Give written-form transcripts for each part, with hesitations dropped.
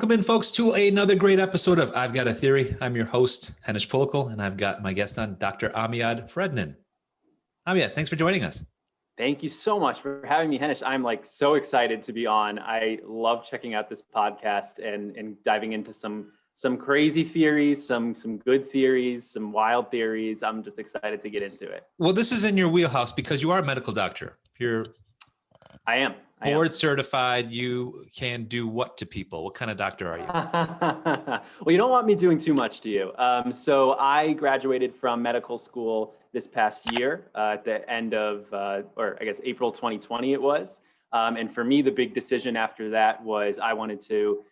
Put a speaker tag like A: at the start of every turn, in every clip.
A: Welcome in, folks, to another great episode of I've Got a Theory. I'm your host, Henish, and I've got my guest on, Dr. Amiad Fredman. Amiad, thanks for joining us.
B: Thank you so much for having me, Henish. I'm so excited to be on. I love checking out this podcast and diving into some crazy theories, some good theories, some wild theories. I'm just excited to get into it.
A: Well, this is in your wheelhouse because you are a medical doctor.
B: I am.
A: Board certified. You can do what to people? What kind of doctor are you?
B: Well, you don't want me doing too much to you. So I graduated from medical school this past year at the end of, or I guess April 2020 it was. And for me, the big decision after that was I wanted to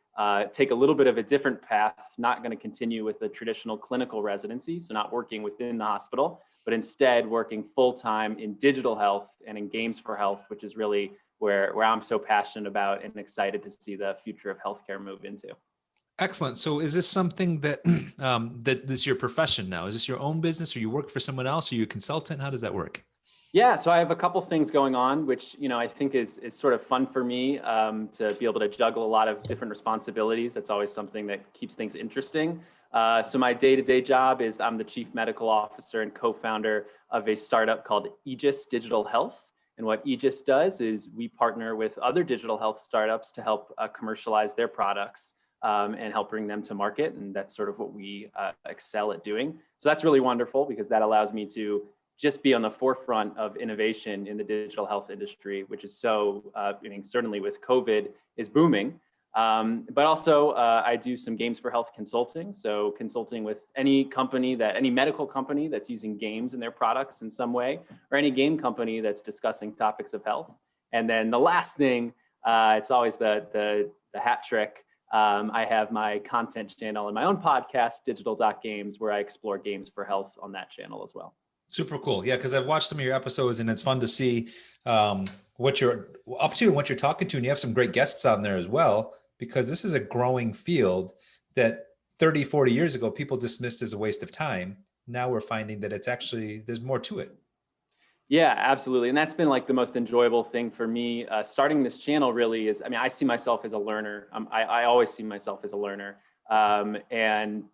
B: take a little bit of a different path, not going to continue with the traditional clinical residency, so not working within the hospital, but instead working full-time in digital health and in games for health, which is really where I'm so passionate about and excited to see the future of healthcare move into.
A: Excellent. So is this something that that this is your profession now? Is this your own business, or you work for someone else? Are you a consultant? How does that work?
B: Yeah, so I have a couple things going on, which I think is sort of fun for me to be able to juggle a lot of different responsibilities. That's always something that keeps things interesting. So my day-to-day job is I'm the chief medical officer and co-founder of a startup called Aegis Digital Health. And what Aegis does is we partner with other digital health startups to help commercialize their products and help bring them to market. And that's sort of what we excel at doing. So that's really wonderful because that allows me to just be on the forefront of innovation in the digital health industry, which is so, certainly with COVID is booming. But also I do some games for health consulting. So consulting with any medical company that's using games in their products in some way, or any game company that's discussing topics of health. And then the last thing, it's always the hat trick. I have my content channel and my own podcast, Digital.Games, where I explore games for health on that channel as well.
A: Super cool. Yeah, because I've watched some of your episodes and it's fun to see what you're up to and what you're talking to. And you have some great guests on there as well, because this is a growing field that 30, 40 years ago, people dismissed as a waste of time. Now we're finding that it's actually, there's more to it.
B: Yeah, absolutely. And that's been like the most enjoyable thing for me. Starting this channel really is, I see myself as a learner. I always see myself as a learner. And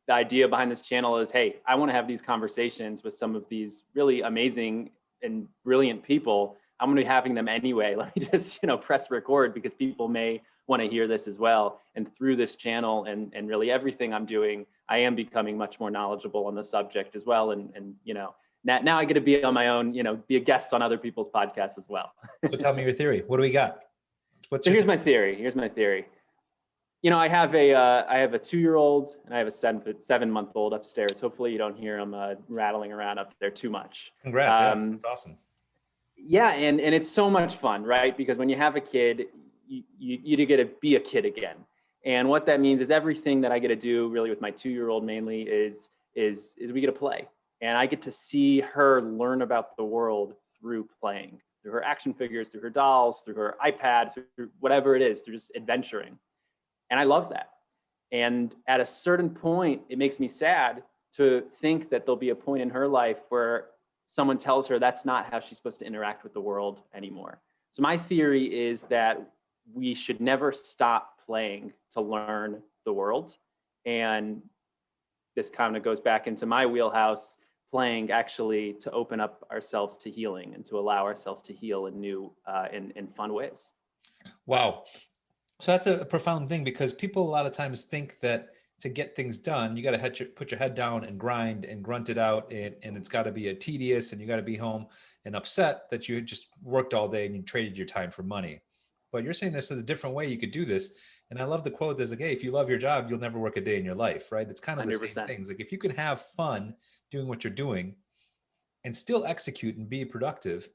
B: the idea behind this channel is, hey, I want to have these conversations with some of these really amazing and brilliant people. I'm going to be having them anyway. Let me just, press record because people may want to hear this as well. And through this channel and really everything I'm doing, I am becoming much more knowledgeable on the subject as well. And now I get to be on my own, be a guest on other people's podcasts as well.
A: So tell me your theory. What do we got?
B: Here's my theory. I have a 2-year-old and I have a 7-month-old upstairs. Hopefully you don't hear them rattling around up there too much.
A: Congrats. That's awesome.
B: Yeah. And it's so much fun, right? Because when you have a kid, you get to be a kid again. And what that means is everything that I get to do really with my 2-year-old mainly is we get to play. And I get to see her learn about the world through playing, through her action figures, through her dolls, through her iPad, through whatever it is, through just adventuring. And I love that. And at a certain point, it makes me sad to think that there'll be a point in her life where someone tells her that's not how she's supposed to interact with the world anymore. So my theory is that we should never stop playing to learn the world. And this kind of goes back into my wheelhouse, playing actually to open up ourselves to healing and to allow ourselves to heal in new, in fun ways.
A: Wow. So that's a profound thing, because people a lot of times think that to get things done, you got to put your head down and grind and grunt it out. And it's got to be tedious, and you got to be home and upset that you just worked all day and you traded your time for money. But you're saying this is a different way you could do this. And I love the quote that's like, hey, if you love your job, you'll never work a day in your life, right? It's kind of 100%. The same things. Like if you can have fun doing what you're doing and still execute and be productive,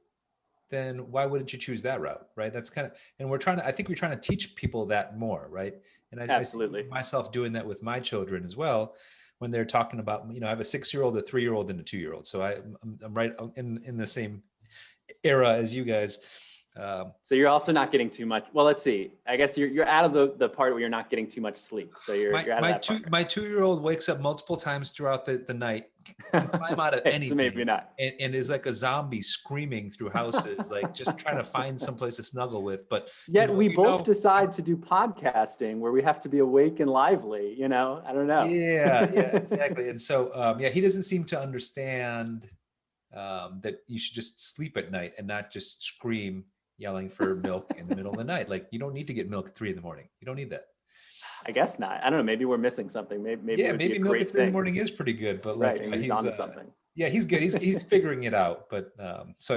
A: then why wouldn't you choose that route, right? That's kind of, and I think we're trying to teach people that more, right? And I see myself doing that with my children as well, when they're talking about, I have a 6-year-old, a 3-year-old, and a 2-year-old. So I'm right in the same era as you guys.
B: So you're also not getting too much. Well, let's see. I guess you're out of the part where you're not getting too much sleep. So you're out of that part.
A: My 2-year-old wakes up multiple times throughout the night, can climb out of
B: Okay,
A: anything,
B: so maybe not.
A: and is like a zombie screaming through houses, like just trying to find someplace to snuggle with. But
B: Yet we
A: if you
B: both
A: know,
B: decide to do podcasting where we have to be awake and lively. I don't know.
A: yeah, exactly. And so yeah, he doesn't seem to understand that you should just sleep at night and not just scream yelling for milk in the middle of the night. Like, you don't need to get milk at 3 a.m. You don't need that.
B: I guess not. I don't know. Maybe we're missing something. Maybe
A: Yeah,
B: it would be
A: maybe
B: a
A: milk
B: great
A: at 3
B: thing.
A: a.m. is pretty good, but
B: Right,
A: like
B: maybe he's onto something.
A: Yeah, he's good. He's figuring it out. But so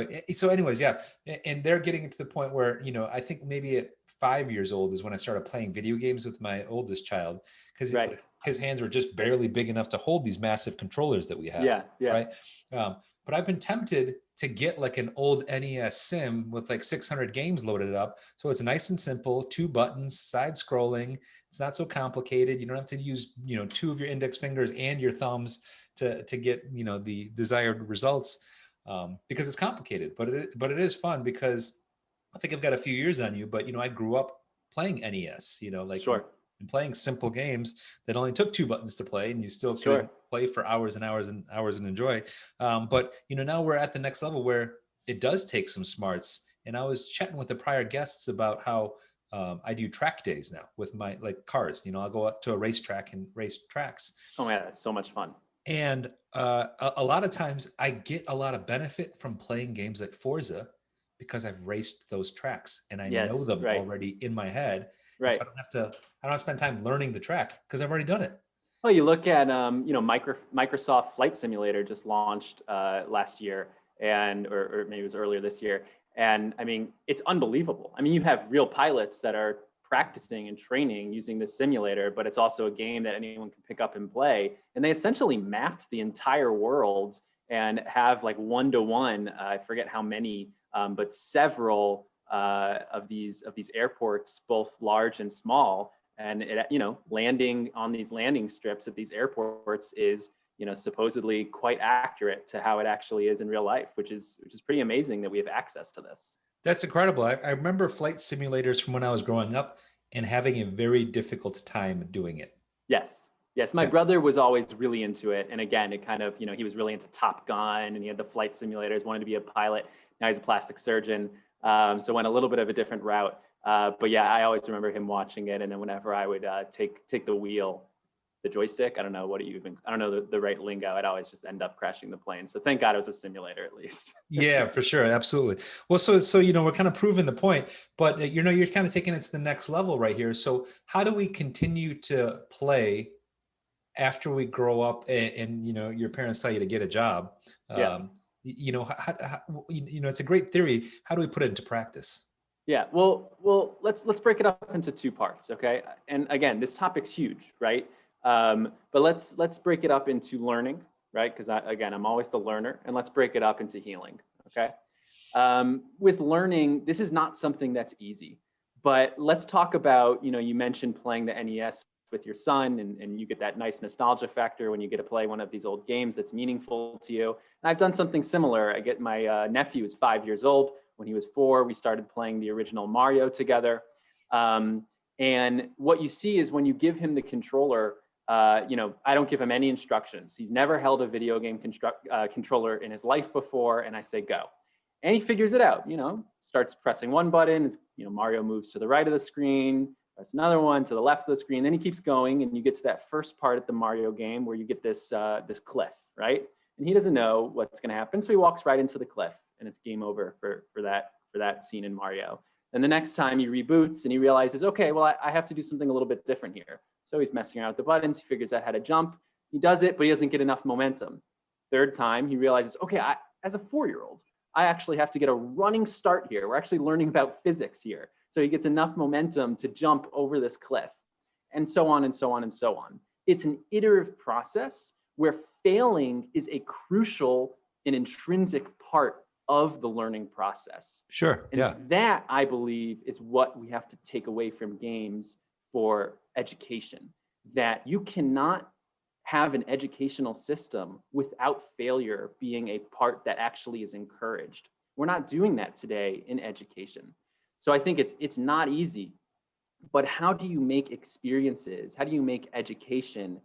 A: anyways, yeah, and they're getting to the point where I think maybe at 5 years old is when I started playing video games with my oldest child, because
B: Right.
A: his hands were just barely big enough to hold these massive controllers that we have.
B: Yeah.
A: Right. But I've been tempted to get like an old NES sim with like 600 games loaded up. So it's nice and simple, 2 buttons, side scrolling. It's not so complicated. You don't have to use, 2 of your index fingers and your thumbs to get, the desired results, because it's complicated, but it is fun, because I think I've got a few years on you, but I grew up playing NES, like
B: Sure.
A: and playing simple games that only took 2 buttons to play, and you still could
B: Sure.
A: play for hours and hours and hours and enjoy. But now we're at the next level where it does take some smarts. And I was chatting with the prior guests about how I do track days now with my cars. I'll go up to a racetrack and race tracks.
B: Oh man, that's so much fun.
A: And a lot of times I get a lot of benefit from playing games like Forza, because I've raced those tracks and I know them already in my head.
B: Right.
A: So I don't have to spend time learning the track, because I've already done it.
B: Well, you look at Microsoft Flight Simulator just launched last year, or maybe it was earlier this year, and I mean it's unbelievable. I mean, you have real pilots that are practicing and training using this simulator, but it's also a game that anyone can pick up and play. And they essentially mapped the entire world and have like 1-to-1. I forget how many, but several of these airports, both large and small. And it, landing on these landing strips at these airports is, supposedly quite accurate to how it actually is in real life, which is pretty amazing that we have access to this.
A: That's incredible. I remember flight simulators from when I was growing up and having a very difficult time doing it.
B: Yes. My brother was always really into it. And again, it kind of, he was really into Top Gun, and he had the flight simulators, wanted to be a pilot. Now he's a plastic surgeon. So went a little bit of a different route. But yeah, I always remember him watching it. And then whenever I would take the wheel, the joystick, I don't know the right lingo, I'd always just end up crashing the plane. So thank God it was a simulator at least.
A: Yeah, for sure. Absolutely. Well, so we're kind of proving the point, but you're kind of taking it to the next level right here. So how do we continue to play after we grow up and your parents tell you to get a job?
B: Yeah.
A: It's a great theory. How do we put it into practice?
B: Yeah, well, let's break it up into 2 parts, okay? And again, this topic's huge, right? But let's break it up into learning, right? Because I'm always the learner, and let's break it up into healing, okay? With learning, this is not something that's easy, but let's talk about, you mentioned playing the NES with your son, and you get that nice nostalgia factor when you get to play one of these old games that's meaningful to you. And I've done something similar. I get my nephew is 5 years old. When he was 4, we started playing the original Mario together. And what you see is when you give him the controller, I don't give him any instructions. He's never held a video game controller in his life before, and I say, go. And he figures it out, starts pressing one button, Mario moves to the right of the screen, press another one to the left of the screen, then he keeps going, and you get to that first part of the Mario game where you get this cliff, right? And he doesn't know what's gonna happen, so he walks right into the cliff, and it's game over for that scene in Mario. And the next time he reboots and he realizes, okay, well, I have to do something a little bit different here. So he's messing around with the buttons, he figures out how to jump, he does it, but he doesn't get enough momentum. Third time, he realizes, okay, as a 4-year-old, I actually have to get a running start here. We're actually learning about physics here. So he gets enough momentum to jump over this cliff, and so on and so on and so on. It's an iterative process where failing is a crucial and intrinsic part of the learning process.
A: Sure.
B: And
A: yeah.
B: That, I believe, is what we have to take away from games for education, that you cannot have an educational system without failure being a part that actually is encouraged. We're not doing that today in education. So I think it's not easy, but how do you make experiences? How do you make education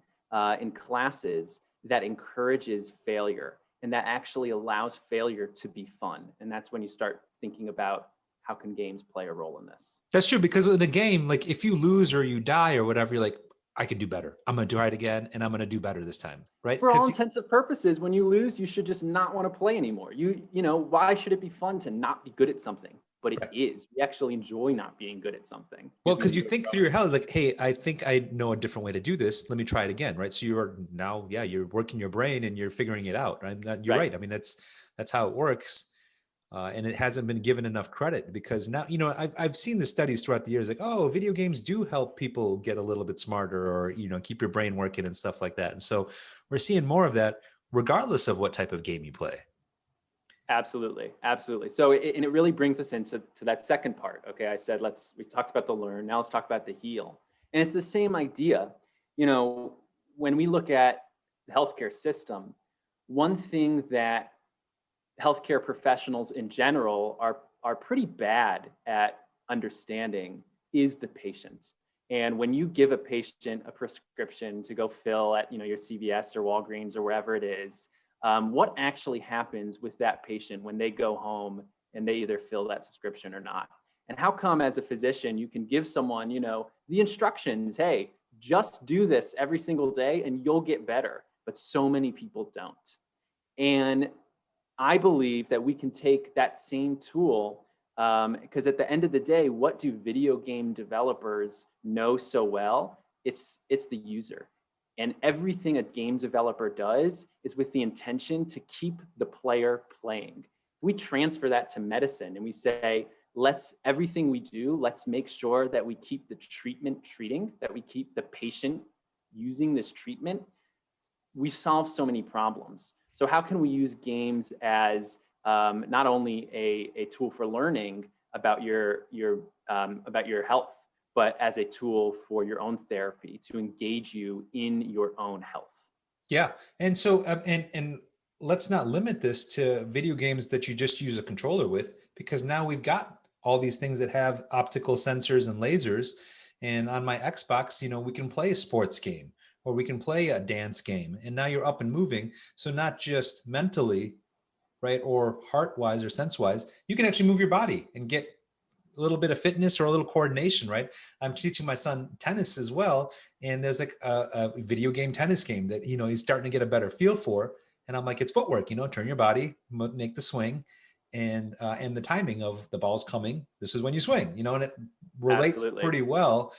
B: in classes that encourages failure and that actually allows failure to be fun? And that's when you start thinking about how can games play a role in this.
A: That's true, because in a game, like if you lose or you die or whatever, you're like, I can do better. I'm going to try it again and I'm going to do better this time. Right.
B: For all
A: Because
B: intents and purposes, when you lose, you should just not want to play anymore. You know, why should it be fun to not be good at something? But it
A: right.
B: is. We actually enjoy not being good at something.
A: Well,
B: It
A: because
B: means
A: you
B: we're
A: think through
B: growing.
A: your head, like, hey, I think I know a different way to do this. Let me try it again. Right. So you're now, yeah, you're working your brain and you're figuring it out. Right. You're
B: Right.
A: right. I mean, that's how it works. And it hasn't been given enough credit, because now, I've seen the studies throughout the years, like, oh, video games do help people get a little bit smarter, or, keep your brain working and stuff like that. And so we're seeing more of that regardless of what type of game you play.
B: Absolutely, absolutely. So, and it really brings us into that second part. Okay, I said we talked about the learn. Now let's talk about the heal. And it's the same idea. You know, when we look at the healthcare system, one thing that healthcare professionals in general are pretty bad at understanding is the patient. And when you give a patient a prescription to go fill at your CVS or Walgreens or wherever it is, what actually happens with that patient when they go home and they either fill that subscription or not? And how come as a physician you can give someone the instructions, hey, just do this every single day and you'll get better, but so many people don't. And I believe that we can take that same tool, because at the end of the day, what do video game developers know so well? It's the user. And everything a game developer does is with the intention to keep the player playing. We transfer that to medicine and we say, everything we do, let's make sure that we keep the treatment treating, that we keep the patient using this treatment. We solve so many problems. So how can we use games as not only a tool for learning about your health, but as a tool for your own therapy to engage you in your own health?
A: Yeah. And so, and let's not limit this to video games that you just use a controller with, because now we've got all these things that have optical sensors and lasers. And on my Xbox, we can play a sports game, or we can play a dance game, and now you're up and moving. So not just mentally, right, or heart wise or sense wise, you can actually move your body and get a little bit of fitness or a little coordination, right? I'm teaching my son tennis as well, and there's like a video game tennis game that he's starting to get a better feel for. And I'm like, it's footwork, turn your body, make the swing, and the timing of the ball's coming. This is when you swing, and it relates
B: Absolutely.
A: pretty well.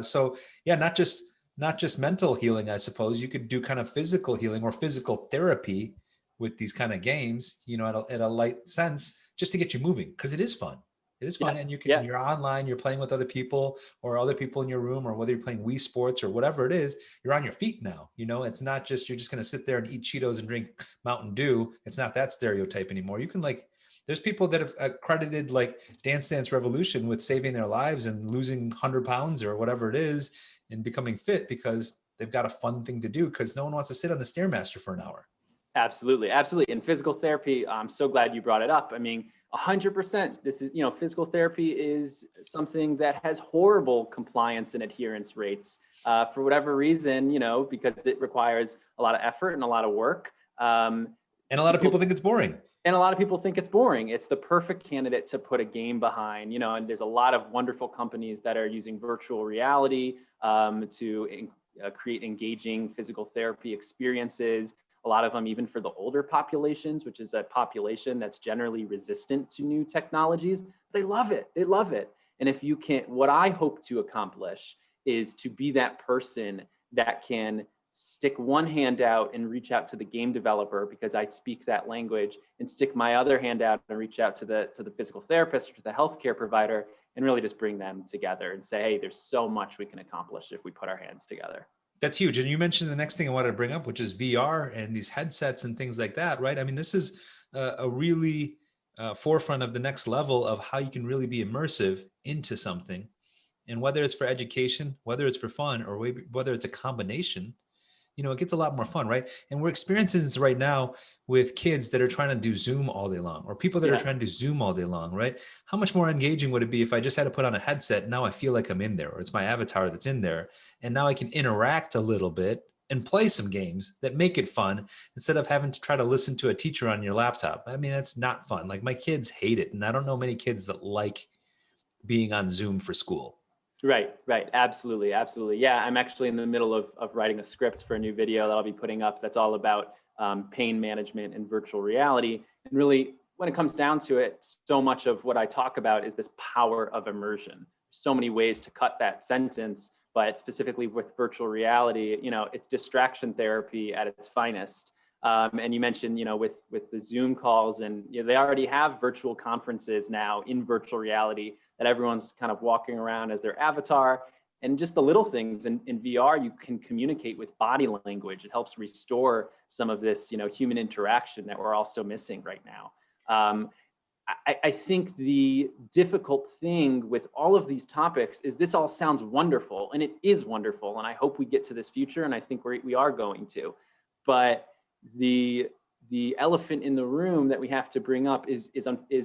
A: So yeah, not just mental healing, I suppose. You could do kind of physical healing or physical therapy with these kind of games, at a light sense, just to get you moving, because it is fun. It is fun,
B: Yeah.
A: and
B: Yeah.
A: you're online, you're playing with other people or other people in your room, or whether you're playing Wii Sports or whatever it is, you're on your feet now. It's not just you're just going to sit there and eat Cheetos and drink Mountain Dew. It's not that stereotype anymore. You can there's people that have accredited like Dance Dance Revolution with saving their lives and losing 100 pounds or whatever it is and becoming fit because they've got a fun thing to do, because no one wants to sit on the Stairmaster for an hour.
B: Absolutely, absolutely. And physical therapy, I'm so glad you brought it up. I mean, 100%. This is, physical therapy is something that has horrible compliance and adherence rates for whatever reason, because it requires a lot of effort and a lot of work.
A: And a lot of people think it's boring.
B: And a lot of people think it's boring. It's the perfect candidate to put a game behind, and there's a lot of wonderful companies that are using virtual reality to create engaging physical therapy experiences. A lot of them even for the older populations, which is a population that's generally resistant to new technologies. They love it. They love it. And if you can, what I hope to accomplish is to be that person that can stick one hand out and reach out to the game developer because I speak that language, and stick my other hand out and reach out to the physical therapist or to the healthcare provider, and really just bring them together and say, hey, there's so much we can accomplish if we put our hands together.
A: That's huge. And you mentioned the next thing I wanted to bring up, which is VR and these headsets and things like that, right? I mean, this is a really forefront of the next level of how you can really be immersive into something. And whether it's for education, whether it's for fun, or whether it's a combination, it gets a lot more fun, right? And we're experiencing this right now with kids that are trying to do Zoom all day long, or people that are
B: Yeah.
A: trying to do Zoom all day long, right? How much more engaging would it be if I just had to put on a headset and now I feel like I'm in there, or it's my avatar that's in there, and now I can interact a little bit and play some games that make it fun instead of having to try to listen to a teacher on your laptop. I mean, that's not fun. Like my kids hate it, and I don't know many kids that like being on Zoom for school.
B: Right, right. Absolutely, absolutely. Yeah, I'm actually in the middle of writing a script for a new video that I'll be putting up that's all about pain management and virtual reality. And really, when it comes down to it, so much of what I talk about is this power of immersion. So many ways to cut that sentence, but specifically with virtual reality, it's distraction therapy at its finest. And you mentioned, with the Zoom calls, and they already have virtual conferences now in virtual reality that everyone's kind of walking around as their avatar. And just the little things in VR, you can communicate with body language. It helps restore some of this, human interaction that we're also missing right now. I think the difficult thing with all of these topics is this all sounds wonderful, and it is wonderful. And I hope we get to this future, and I think we are going to. But the elephant in the room that we have to bring up is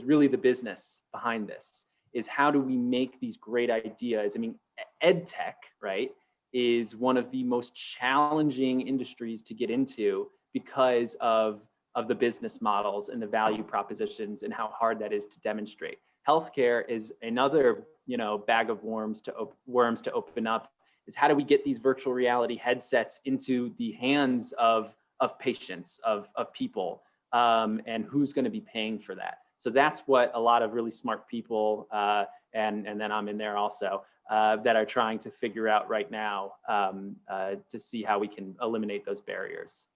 B: really the business behind this. Is how do we make these great ideas? I mean, ed tech, right, is one of the most challenging industries to get into because of the business models and the value propositions and how hard that is to demonstrate. Healthcare is another, bag of worms to open up. Is how do we get these virtual reality headsets into the hands of patients, of people, and who's going to be paying for that? So that's what a lot of really smart people, and then I'm in there also, that are trying to figure out right now to see how we can eliminate those barriers.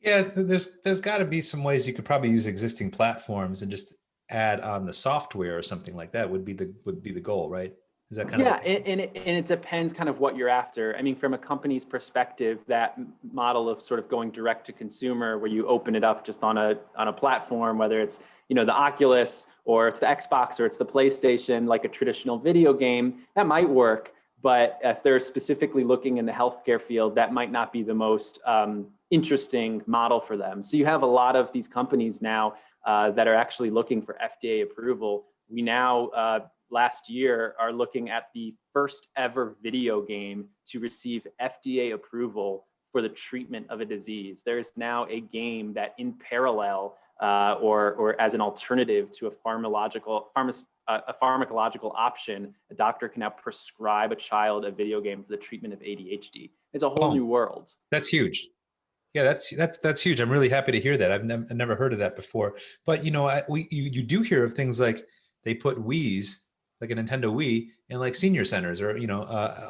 A: Yeah, there's got to be some ways you could probably use existing platforms and just add on the software or something like that would be the goal, right? Is that kind of
B: Yeah, and it depends kind of what you're after. I mean, from a company's perspective, that model of sort of going direct to consumer, where you open it up just on a platform, whether it's the Oculus or it's the Xbox or it's the PlayStation, like a traditional video game, that might work. But if they're specifically looking in the healthcare field, that might not be the most interesting model for them. So you have a lot of these companies now that are actually looking for FDA approval. We now last year are looking at the first ever video game to receive FDA approval for the treatment of a disease. There is now a game that in parallel or as an alternative to a pharmacological option, a doctor can now prescribe a child a video game for the treatment of ADHD. It's a whole new world.
A: That's huge. Yeah, that's huge. I'm really happy to hear that. I've never heard of that before. But you do hear of things like they put Wii's, like a Nintendo Wii, in like senior centers or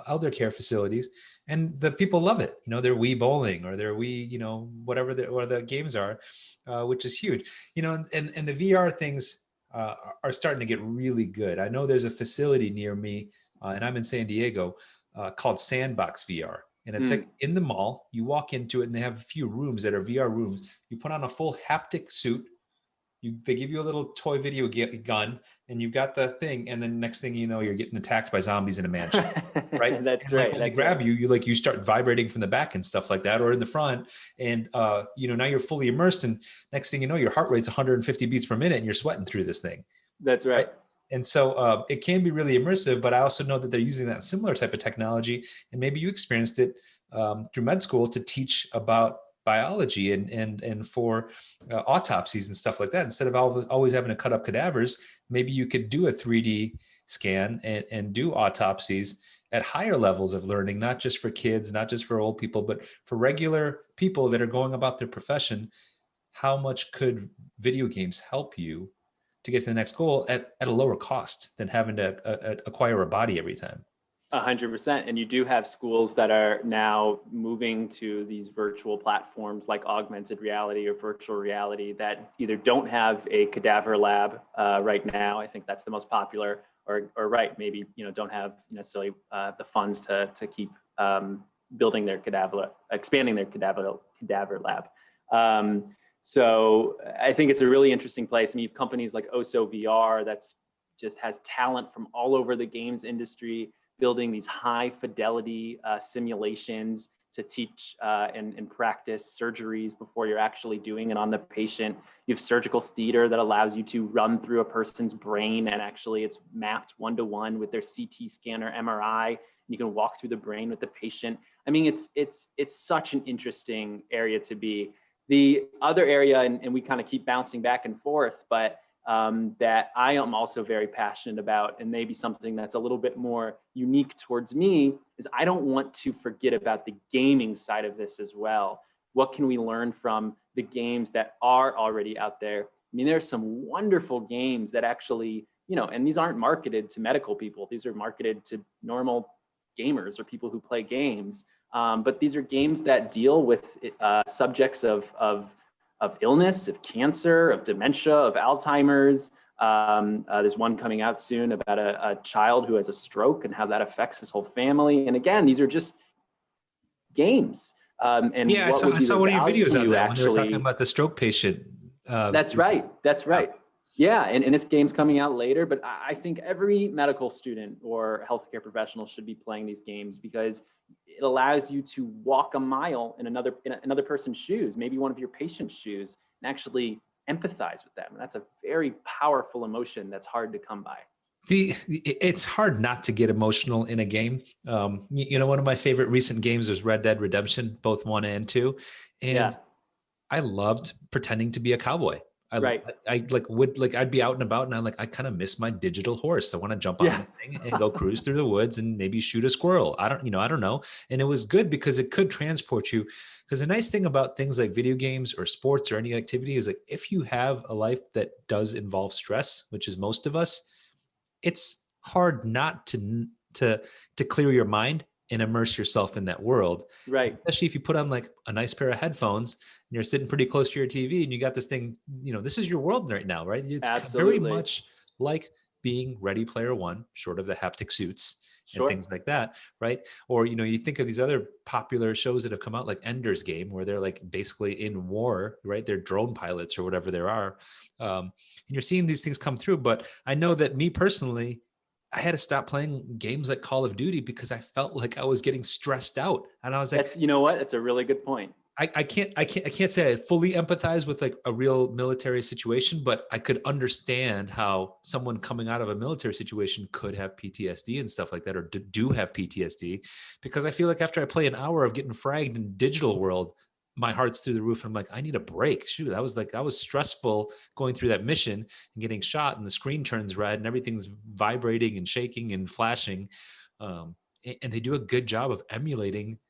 A: elder care facilities, and the people love it. Their Wii bowling or their Wii, whatever the games are, which is huge. And the VR things are starting to get really good. I know there's a facility near me, and I'm in San Diego, called Sandbox VR. And it's like in the mall, you walk into it and they have a few rooms that are VR rooms. You put on a full haptic suit. They give you a little toy video gun and you've got the thing. And then next thing you know, you're getting attacked by zombies in a mansion, right?
B: That's
A: and
B: right.
A: Like when they grab you, you start vibrating from the back and stuff like that, or in the front. And, now you're fully immersed. And next thing you know, your heart rate's 150 beats per minute and you're sweating through this thing.
B: That's right.
A: And so it can be really immersive, but I also know that they're using that similar type of technology. And maybe you experienced it through med school to teach about biology and for autopsies and stuff like that. Instead of always having to cut up cadavers, maybe you could do a 3D scan and do autopsies at higher levels of learning, not just for kids, not just for old people, but for regular people that are going about their profession. How much could video games help you to get to the next goal at a lower cost than having to acquire a body every time?
B: 100%. And you do have schools that are now moving to these virtual platforms like augmented reality or virtual reality that either don't have a cadaver lab right now. I think that's the most popular, or maybe don't have necessarily the funds to keep building their expanding their cadaver lab. So I think it's a really interesting place. I mean, you have companies like Oso VR that's just has talent from all over the games industry, building these high fidelity simulations to teach and practice surgeries before you're actually doing it on the patient. You have surgical theater that allows you to run through a person's brain, and actually it's mapped one-to-one with their CT scan or MRI. You can walk through the brain with the patient. I mean, it's such an interesting area to be. The other area, and we kind of keep bouncing back and forth, but that I am also very passionate about, and maybe something that's a little bit more unique towards me, is I don't want to forget about the gaming side of this as well. What can we learn from the games that are already out there? I mean, there's some wonderful games that actually, and these aren't marketed to medical people. These are marketed to normal gamers or people who play games. But these are games that deal with subjects of illness, of cancer, of dementia, of Alzheimer's. There's one coming out soon about a child who has a stroke and how that affects his whole family. And again, these are just games. And
A: Yeah,
B: what would
A: I
B: be
A: saw
B: the
A: one of your
B: value
A: videos on that when they were talking
B: actually?
A: about the stroke patient.
B: That's right. That's right. Yeah, and this game's coming out later, but I think every medical student or healthcare professional should be playing these games because it allows you to walk a mile in another person's shoes, maybe one of your patient's shoes, and actually empathize with them. And that's a very powerful emotion that's hard to come by.
A: It's hard not to get emotional in a game. One of my favorite recent games was Red Dead Redemption, both 1 and 2. And
B: Yeah,
A: I loved pretending to be a cowboy.
B: right.
A: I'd be out and about and I kind of miss my digital horse. I want to jump on
B: Yeah,
A: this thing and go cruise through the woods and maybe shoot a squirrel. I don't know. And it was good because it could transport you. Because the nice thing about things like video games or sports or any activity is like, if you have a life that does involve stress, which is most of us, it's hard not to clear your mind and immerse yourself in that world.
B: right.
A: Especially if you put on like a nice pair of headphones and you're sitting pretty close to your TV and you got this thing, this is your world right now, right? It's very
B: Absolutely.
A: much like being Ready Player One, short of the haptic suits and
B: Sure.
A: things like that, right? Or, you think of these other popular shows that have come out like Ender's Game, where they're like basically in war, right? They're drone pilots or whatever there are. And you're seeing these things come through. But I know that me personally, I had to stop playing games like Call of Duty because I felt like I was getting stressed out. And I was like,
B: That's, you know what? That's a really good point.
A: I can't say I fully empathize with like a real military situation, but I could understand how someone coming out of a military situation could have PTSD and stuff like that, or do have PTSD, because I feel like after I play an hour of getting fragged in digital world, my heart's through the roof. And I'm like, I need a break. Shoot, that was stressful going through that mission and getting shot and the screen turns red and everything's vibrating and shaking and flashing. And they do a good job of emulating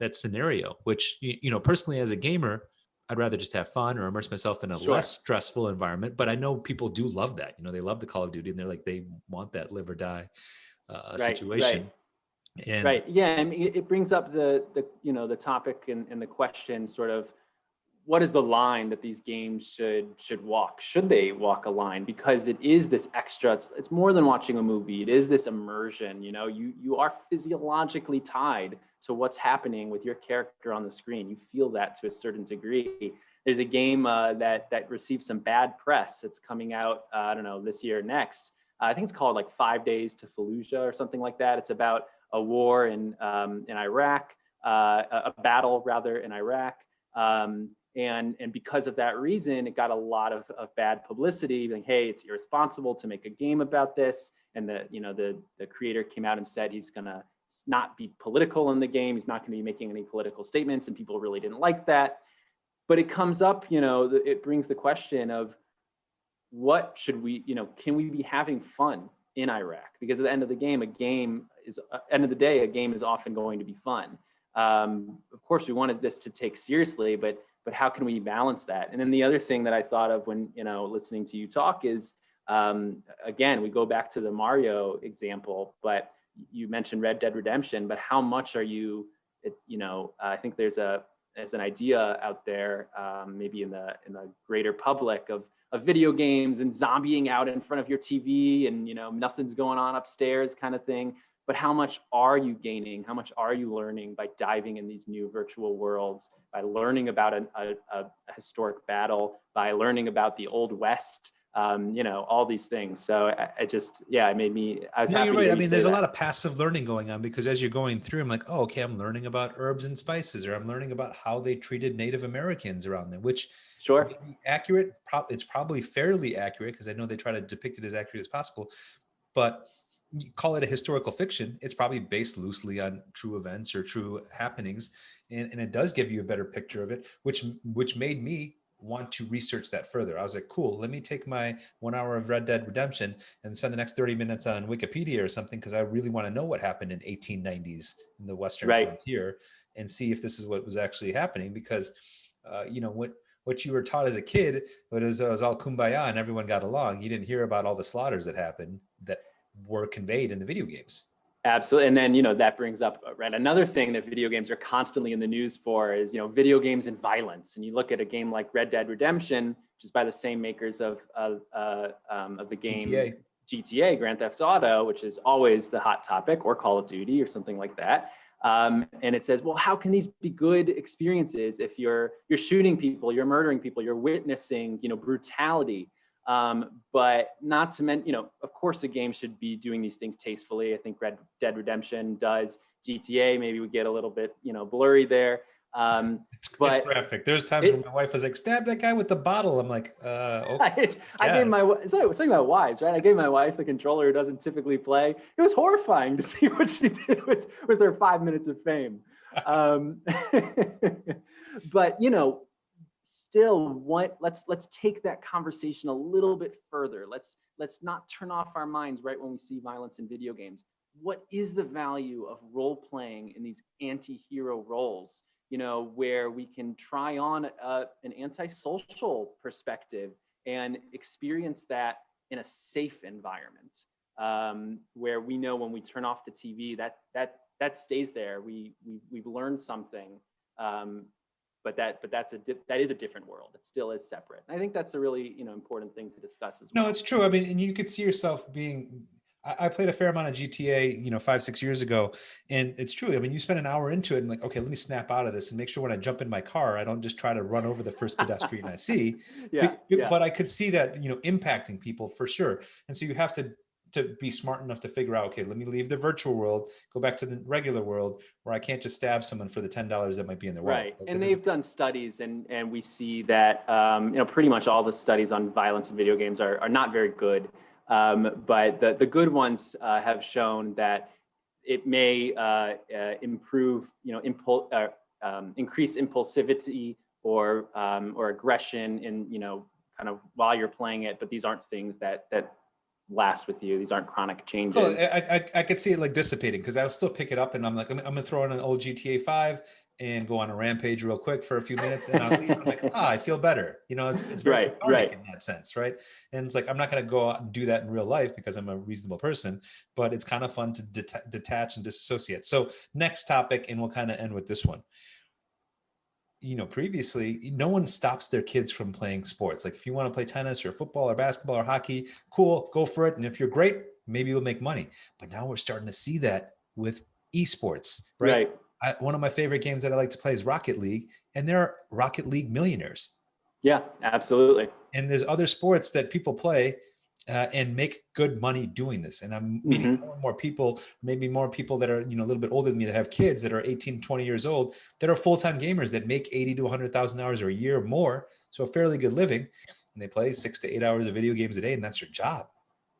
A: that scenario, which, personally as a gamer, I'd rather just have fun or immerse myself in a less
B: Sure.
A: stressful environment. But I know people do love that. They love the Call of Duty and they're like, they want that live or die
B: Right. Right.
A: situation. And
B: Right. Yeah. I mean, it brings up the topic and the question sort of, what is the line that these games should walk? Should they walk a line? Because it is this extra, it's more than watching a movie. It is this immersion, you are physiologically tied to what's happening with your character on the screen. You feel that to a certain degree. There's a game that received some bad press. It's coming out, I don't know, this year or next. I think it's called like 5 Days to Fallujah or something like that. It's about a war in Iraq, a battle rather in Iraq. And because of that reason, it got a lot of bad publicity, like, hey, it's irresponsible to make a game about this. And the creator came out and said he's gonna not be political in the game. He's not gonna be making any political statements, and people really didn't like that. But it comes up, it brings the question of what should we, can we be having fun in Iraq? Because at the end of the day, a game is often going to be fun. Of course, we wanted this to take seriously, but how can we balance that? And then the other thing that I thought of when listening to you talk is, again, we go back to the Mario example, but you mentioned Red Dead Redemption, but how much are you? I think there's an idea out there, maybe in the greater public of video games and zombieing out in front of your TV and nothing's going on upstairs kind of thing. But how much are you gaining? How much are you learning by diving in these new virtual worlds, by learning about a historic battle, by learning about the Old West, all these things. So I just, yeah, it made me, I was
A: No,
B: happy
A: you're
B: to
A: right.
B: hear
A: I
B: you
A: mean,
B: say
A: there's a
B: that.
A: lot of passive learning going on because as you're going through, I'm like, oh, okay, I'm learning about herbs and spices, or I'm learning about how they treated Native Americans around them, which
B: Sure.
A: may be accurate. It's probably fairly accurate because I know they try to depict it as accurate as possible. But you call it a historical fiction, it's probably based loosely on true events or true happenings, and it does give you a better picture of it, which made me want to research that further. I was like, cool, let me take my 1 hour of Red Dead Redemption and spend the next 30 minutes on Wikipedia or something because I really want to know what happened in 1890s in the Western
B: Right.
A: frontier and see if this is what was actually happening because what you were taught as a kid was all kumbaya and everyone got along. You didn't hear about all the slaughters that happened that were conveyed in the video games.
B: Absolutely. And then, that brings up, right, another thing that video games are constantly in the news for is, video games and violence. And you look at a game like Red Dead Redemption, which is by the same makers of the game GTA, Grand Theft Auto, which is always the hot topic, or Call of Duty or something like that. And it says, well, how can these be good experiences if you're shooting people, you're murdering people, you're witnessing, brutality? But not to mention, of course, a game should be doing these things tastefully. I think Red Dead Redemption does. GTA, maybe we get a little bit, blurry there.
A: It's graphic. There's times when my wife was like, "Stab that guy with the bottle." I'm like, "Okay."
B: I gave my something about wives, right? I gave my wife the controller who doesn't typically play. It was horrifying to see what she did with her 5 minutes of fame. But still, let's take that conversation a little bit further. Let's not turn off our minds right when we see violence in video games. What is the value of role playing in these anti-hero roles? Where we can try on an antisocial perspective and experience that in a safe environment, where we know when we turn off the TV that stays there. We've learned something, but that is a different world. It still is separate. And I think that's a really important thing to discuss as well.
A: No, it's true. I mean, and you could see yourself being. I played a fair amount of GTA, 5-6 years ago, and it's true. I mean, you spend an hour into it and like, okay, let me snap out of this and make sure when I jump in my car, I don't just try to run over the first pedestrian I see.
B: Yeah.
A: But I could see that, impacting people for sure. And so you have to be smart enough to figure out, okay, let me leave the virtual world, go back to the regular world where I can't just stab someone for the $10 that might be in their wallet.
B: Right. And they've done studies and we see that, pretty much all the studies on violence in video games are not very good. But the good ones have shown that it may improve, increase impulsivity or aggression in, kind of while you're playing it. But these aren't things that last with you. These aren't chronic changes.
A: Cool. I could see it like dissipating because I'll still pick it up and I'm like, I'm gonna throw in an old GTA 5 and go on a rampage real quick for a few minutes and I'll leave. I'm like, I feel better. It's very cathartic in that sense, right? And it's like I'm not gonna go out and do that in real life because I'm a reasonable person, but it's kind of fun to detach and disassociate. So next topic, and we'll kind of end with this one. Previously, no one stops their kids from playing sports. Like if you want to play tennis or football or basketball or hockey, cool, go for it. And if you're great, maybe you'll make money. But now we're starting to see that with esports, right? One of my favorite games that I like to play is Rocket League, and there are Rocket League millionaires.
B: Yeah, absolutely.
A: And there's other sports that people play and make good money doing this. And I'm meeting more and more people, maybe more people that are, a little bit older than me that have kids that are 18, 20 years old, that are full-time gamers that make 80 to $100,000 a year or more. So a fairly good living. And they play 6 to 8 hours of video games a day, and that's their job.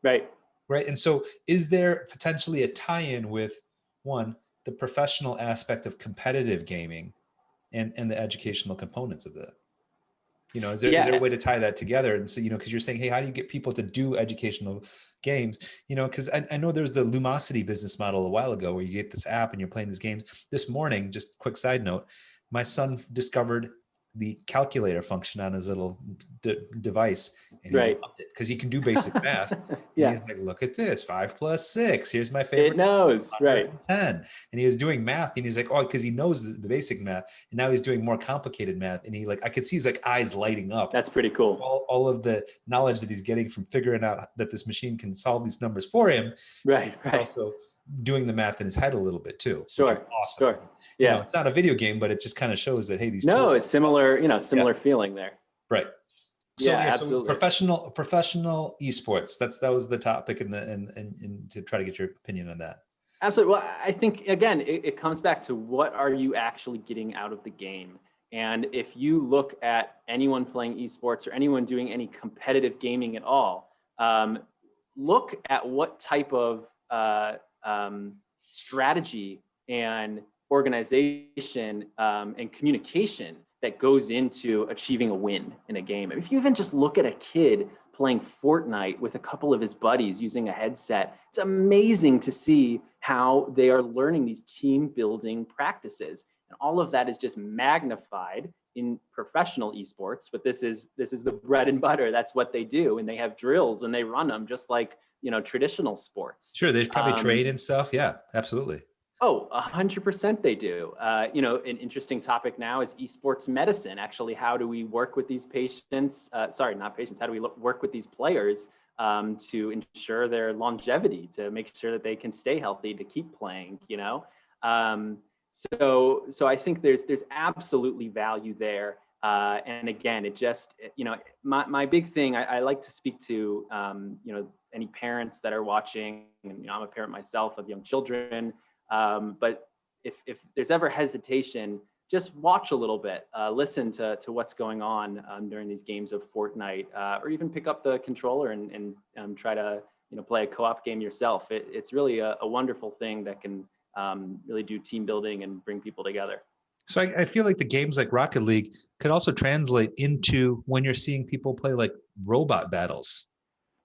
B: Right.
A: And so is there potentially a tie-in with one, the professional aspect of competitive gaming and the educational components of that? Is there a way to tie that together? And so, because you're saying, hey, how do you get people to do educational games? Because I know there's the Lumosity business model a while ago where you get this app and you're playing these games. This morning, just quick side note, my son discovered the calculator function on his little device, and he loved it because he can do basic math. And he's like, look at this, 5 plus 6. Here's my favorite.
B: It knows,
A: 10. And he was doing math, and he's like, because he knows the basic math, and now he's doing more complicated math. And I could see his eyes lighting up.
B: That's pretty cool.
A: All of the knowledge that he's getting from figuring out that this machine can solve these numbers for him.
B: Right.
A: Also doing the math in his head a little bit too.
B: Sure.
A: Awesome.
B: Sure. Yeah.
A: It's not a video game, but it just kind of shows that, hey, these
B: it's similar, similar feeling there.
A: Right. So
B: Yeah,
A: yeah, so
B: absolutely.
A: professional esports. That was the topic, and to try to get your opinion on that.
B: Absolutely. Well, I think again, it comes back to what are you actually getting out of the game? And if you look at anyone playing esports or anyone doing any competitive gaming at all, um, look at what type of strategy and organization and communication that goes into achieving a win in a game. If you even just look at a kid playing Fortnite with a couple of his buddies using a headset, it's amazing to see how they are learning these team building practices. And all of that is just magnified in professional esports, but this is the bread and butter. That's what they do. And they have drills and they run them just like, traditional sports.
A: Sure, there's probably trade and stuff. Yeah, absolutely.
B: Oh, 100% they do. An interesting topic now is esports medicine. Actually, how do we work with these patients? Sorry, not patients. How do we work with these players to ensure their longevity, to make sure that they can stay healthy, to keep playing? So I think there's absolutely value there. And again, it just, my big thing, I like to speak to, any parents that are watching, and I'm a parent myself of young children. But if there's ever hesitation, just watch a little bit, listen to what's going on during these games of Fortnite, or even pick up the controller and try to play a co-op game yourself. It's really a wonderful thing that can really do team building and bring people together.
A: So I feel like the games like Rocket League could also translate into when you're seeing people play like robot battles,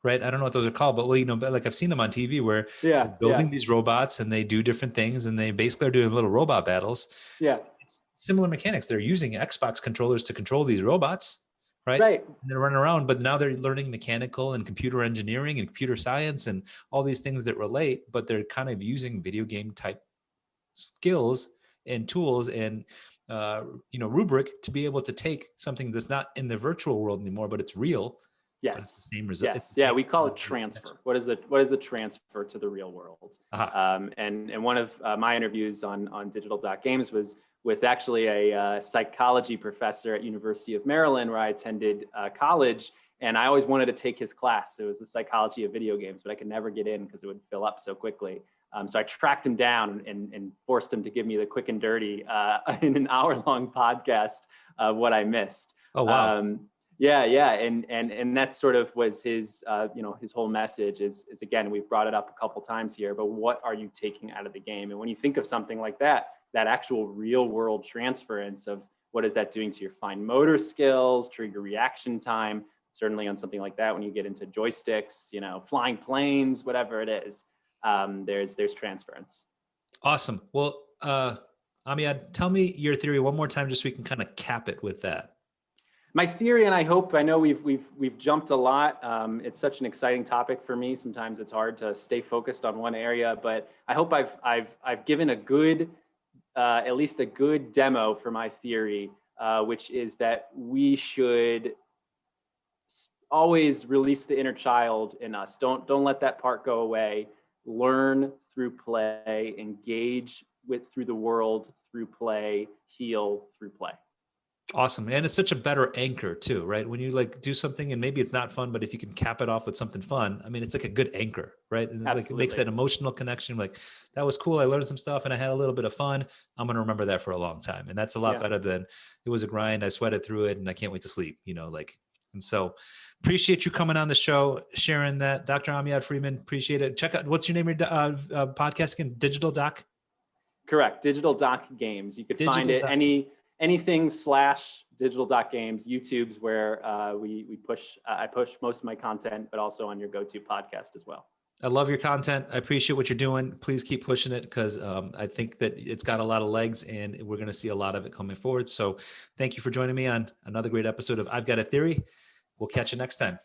A: right? I don't know what those are called, but but like I've seen them on TV where
B: Yeah,
A: they're building these robots and they do different things and they basically are doing little robot battles.
B: yeah,
A: It's similar mechanics. They're using Xbox controllers to control these robots, right?
B: right.
A: And they're running around, but now they're learning mechanical and computer engineering and computer science and all these things that relate, but they're kind of using video game type skills and tools and rubric to be able to take something that's not in the virtual world anymore, but it's real. But it's the
B: Yes.
A: same result.
B: Yes. Yeah, we call it transfer. What is the transfer to the real world?
A: Uh-huh.
B: And one of my interviews on digital.games was with actually a psychology professor at University of Maryland, where I attended college. And I always wanted to take his class. It was the psychology of video games, but I could never get in because it would fill up so quickly. So I tracked him down and forced him to give me the quick and dirty in an hour-long podcast of what I missed.
A: Oh, wow.
B: Yeah, and that sort of was his, his whole message is again, we've brought it up a couple times here, but what are you taking out of the game? And when you think of something like that actual real world transference of what is that doing to your fine motor skills, trigger reaction time, certainly on something like that, when you get into joysticks, flying planes, whatever it is, there's transference.
A: Awesome. Well, Amiad, tell me your theory one more time, just so we can kind of cap it with that.
B: My theory, and I know we've jumped a lot. It's such an exciting topic for me. Sometimes it's hard to stay focused on one area, but I hope I've given a good, at least a good demo for my theory, which is that we should always release the inner child in us. Don't let that part go away. Learn through play, engage through the world through play, heal through play.
A: Awesome. And it's such a better anchor too, right? When you like do something and maybe it's not fun, but if you can cap it off with something fun, I mean, it's like a good anchor, right? And like it makes that emotional connection. Like, that was cool. I learned some stuff and I had a little bit of fun. I'm going to remember that for a long time. And that's a lot better than it was a grind. I sweated through it and I can't wait to sleep, and so appreciate you coming on the show, sharing that. Dr. Amiad Fredman, appreciate it. Check out, what's your name of your podcast again? Digital Doc?
B: Correct. Digital Doc Games. You could find it anything / digital.games. YouTube's where I push most of my content, but also on your go-to podcast as well.
A: I love your content. I appreciate what you're doing. Please keep pushing it, because I think that it's got a lot of legs and we're going to see a lot of it coming forward. So thank you for joining me on another great episode of I've Got a Theory. We'll catch you next time.